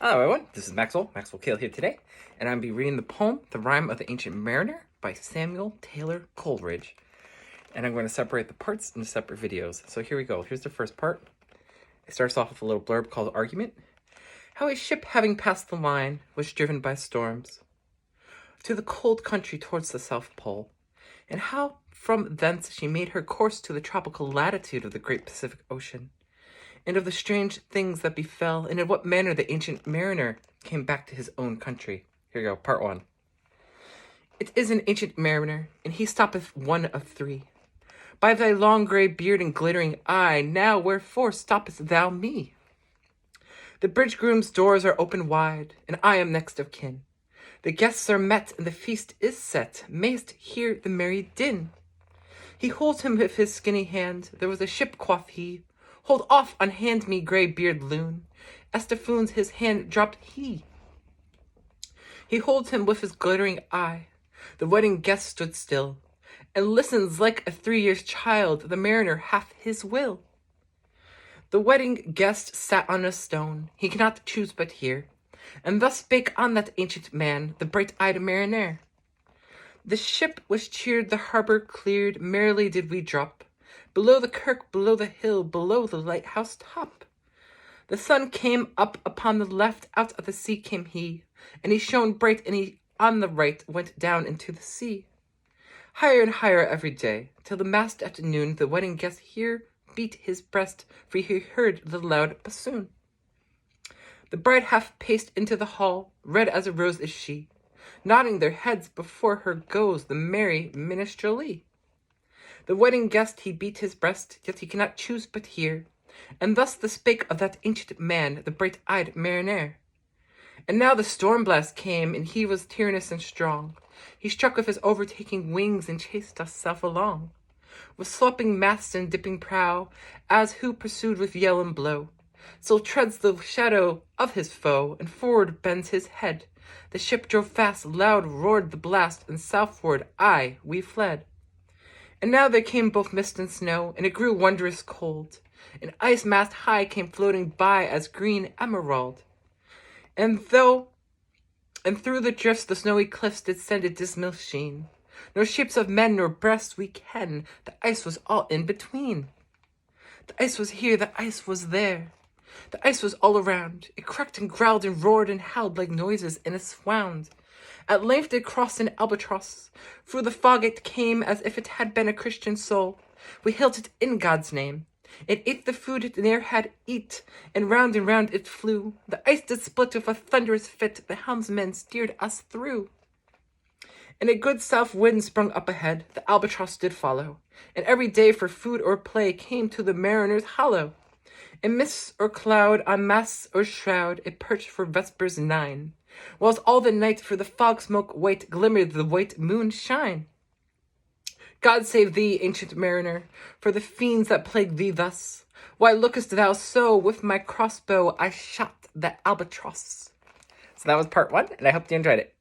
Hello everyone, this is Maxwell Kale here today, and I'm going to be reading the poem, The Rime of the Ancient Mariner by Samuel Taylor Coleridge. And I'm going to separate the parts into separate videos. So here we go. Here's the first part. It starts off with a little blurb called Argument. How a ship having passed the line was driven by storms to the cold country towards the South Pole, and how from thence she made her course to the tropical latitude of the great Pacific Ocean, and of the strange things that befell, and in what manner the ancient mariner came back to his own country. Here you go, part one. It is an ancient mariner, and he stoppeth one of three. By thy long grey beard and glittering eye, now wherefore stoppest thou me? The bridge-groom's doors are open wide, and I am next of kin. The guests are met, and the feast is set. Mayst hear the merry din. He holds him with his skinny hand. There was a ship, quoth he. Hold off, unhand me, grey-beard loon. Estefoon's his hand dropped he. He holds him with his glittering eye. The wedding guest stood still, and listens like a 3 years child. The mariner hath his will. The wedding guest sat on a stone. He cannot choose but hear. And thus spake on that ancient man, the bright-eyed mariner. The ship was cheered, the harbour cleared. Merrily did we drop below the kirk, below the hill, below the lighthouse top. The sun came up upon the left, out of the sea came he, and he shone bright, and he on the right went down into the sea. Higher and higher every day, till the mast at noon, the wedding guest here beat his breast, for he heard the loud bassoon. The bride half paced into the hall, red as a rose is she. Nodding their heads before her goes the merry minstrelsy. The wedding guest he beat his breast, yet he cannot choose but hear. And thus the spake of that ancient man, the bright-eyed mariner. And now the storm blast came, and he was tyrannous and strong. He struck with his overtaking wings, and chased us self along. With swapping masts and dipping prow, as who pursued with yell and blow. So treads the shadow of his foe, and forward bends his head. The ship drove fast, loud roared the blast, and southward, aye, we fled. And now there came both mist and snow, and it grew wondrous cold. An ice mast high came floating by as green emerald. And through the drifts the snowy cliffs did send a dismal sheen. Nor shapes of men nor breasts we ken, the ice was all in between. The ice was here, the ice was there. The ice was all around. It cracked and growled and roared and howled like noises in a swound. At length it crossed an albatross. Through the fog it came as if it had been a Christian soul. We hailed it in God's name. It ate the food it ne'er had eat, and round it flew. The ice did split with a thunderous fit. The helmsman steered us through. And a good south wind sprung up ahead. The albatross did follow. And every day for food or play came to the mariner's hollow. In mist or cloud, on masts or shroud, it perched for vespers 9. Whilst all the night for the fog smoke white glimmered the white moon shine. God save thee, ancient mariner, for the fiends that plague thee thus. Why lookest thou so? With my crossbow I shot the albatross. So that was part one, and I hope you enjoyed it.